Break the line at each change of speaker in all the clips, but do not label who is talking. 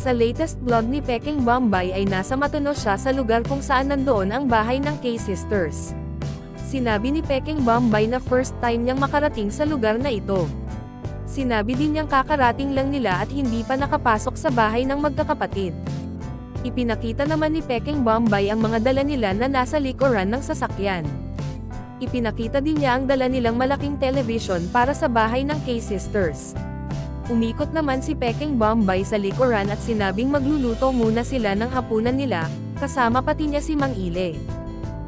Sa latest vlog ni Peking Bombay ay nasa Matono siya sa lugar kung saan nandoon ang bahay ng K-Sisters. Sinabi ni Peking Bombay na first time niyang makarating sa lugar na ito. Sinabi din niyang kakarating lang nila at hindi pa nakapasok sa bahay ng magkakapatid. Ipinakita naman ni Peking Bombay ang mga dala nila na nasa likuran ng sasakyan. Ipinakita din niya ang dala nilang malaking television para sa bahay ng K-Sisters. Umikot naman si Peking Bombay sa likuran at sinabing magluluto muna sila ng hapunan nila, kasama pati niya si Mang Ile.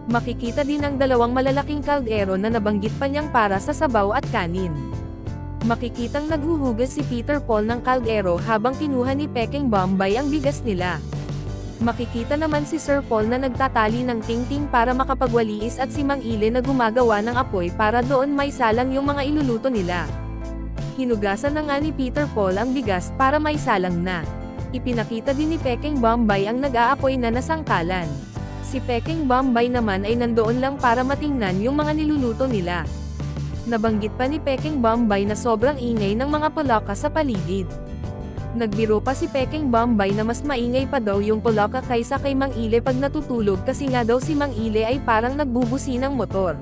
Makikita din ang dalawang malalaking kaldero na nabanggit pa niyang para sa sabaw at kanin. Makikitang naghuhugas si Peter Paul ng kaldero habang kinuha ni Peking Bombay ang bigas nila. Makikita naman si Sir Paul na nagtatali ng tingting para makapagwaliis at si Mang Ile na gumagawa ng apoy para doon may salang yung mga iluluto nila. Hinugasan na nga ni Peter Paul ang bigas para may salang na. Ipinakita din ni Peking Bombay ang nag-aapoy na nasangkalan. Si Peking Bombay naman ay nandoon lang para matingnan yung mga niluluto nila. Nabanggit pa ni Peking Bombay na sobrang ingay ng mga pulaka sa paligid. Nagbiro pa si Peking Bombay na mas maingay pa daw yung pulaka kaysa kay Mang Ile pag natutulog kasi nga daw si Mang Ile ay parang nagbubusi ng motor.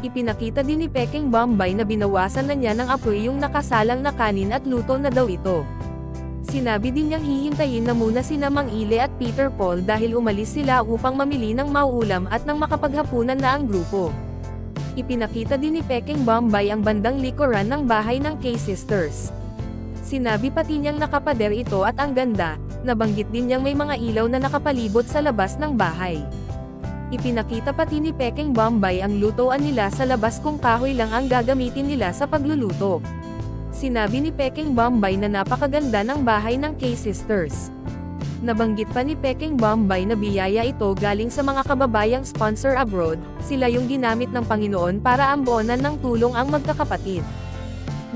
Ipinakita din ni Peking Bombay na binawasan na niya ng apoy yung nakasalang na kanin at luto na daw ito. Sinabi din niyang hihintayin na muna sina Mang Ile at Peter Paul dahil umalis sila upang mamili ng mauulam at nang makapaghapunan na ang grupo. Ipinakita din ni Peking Bombay ang bandang likuran ng bahay ng K-Sisters. Sinabi pati niyang nakapader ito at ang ganda, nabanggit din niyang may mga ilaw na nakapalibot sa labas ng bahay. Ipinakita pati ni Peking Bombay ang lutoan nila sa labas kung kahoy lang ang gagamitin nila sa pagluluto. Sinabi ni Peking Bombay na napakaganda ng bahay ng K-Sisters. Nabanggit pa ni Peking Bombay na biyaya ito galing sa mga kababayang sponsor abroad, sila yung ginamit ng Panginoon para ambonan ng tulong ang magkakapatid.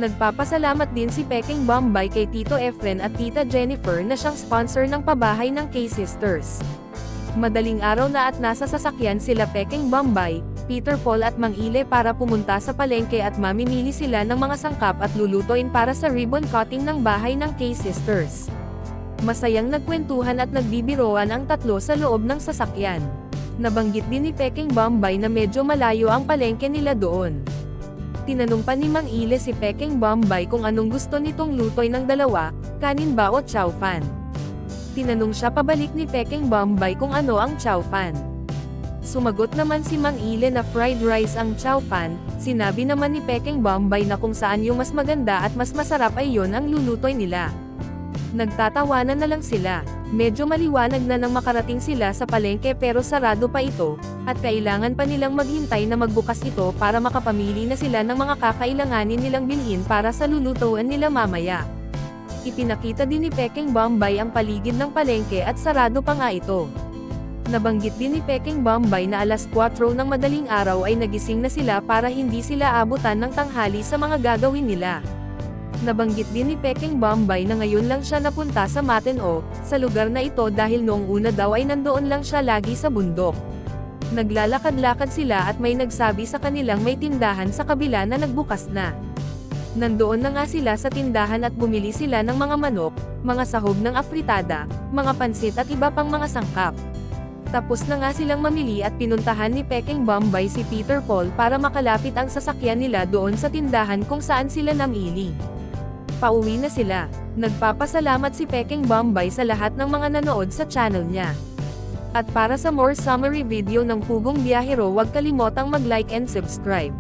Nagpapasalamat din si Peking Bombay kay Tito Efren at Tita Jennifer na siyang sponsor ng pabahay ng K-Sisters. Madaling araw na at nasa sasakyan sila Peking Bombay, Peter Paul at Mang Ile para pumunta sa palengke at mamimili sila ng mga sangkap at lulutuin para sa ribbon cutting ng bahay ng K-Sisters. Masayang nagkwentuhan at nagbibiroan ang tatlo sa loob ng sasakyan. Nabanggit din ni Peking Bombay na medyo malayo ang palengke nila doon. Tinanong pa ni Mang Ile si Peking Bombay kung anong gusto nitong lutoy ng dalawa, kanin ba o chow fan. Tinanong siya pabalik ni Peking Bombay kung ano ang chow fan. Sumagot naman si Mang Ile na fried rice ang chow fan. Sinabi naman ni Peking Bombay na kung saan yung mas maganda at mas masarap ay yon ang lulutoy nila. Nagtatawanan na lang sila. Medyo maliwanag na nang makarating sila sa palengke pero sarado pa ito, at kailangan pa nilang maghintay na magbukas ito para makapamili na sila ng mga kakailanganin nilang bilhin para sa lulutuan nila mamaya. Ipinakita din ni Peking Bombay ang paligid ng palengke at sarado pa nga ito. Nabanggit din ni Peking Bombay na alas 4 ng madaling araw ay nagising na sila para hindi sila abutan ng tanghali sa mga gagawin nila. Nabanggit din ni Peking Bombay na ngayon lang siya napunta sa Mateno, sa lugar na ito dahil noong una daw ay nandoon lang siya lagi sa bundok. Naglalakad-lakad sila at may nagsabi sa kanilang may tindahan sa kabila na nagbukas na. Nandoon na nga sila sa tindahan at bumili sila ng mga manok, mga sahog ng afritada, mga pansit at iba pang mga sangkap. Tapos na nga silang mamili at pinuntahan ni Peking Bombay si Peter Paul para makalapit ang sasakyan nila doon sa tindahan kung saan sila namili. Pauwi na sila. Nagpapasalamat si Peking Bombay sa lahat ng mga nanood sa channel niya. At para sa more summary video ng Pugong Biyahero, huwag kalimotang mag-like and subscribe.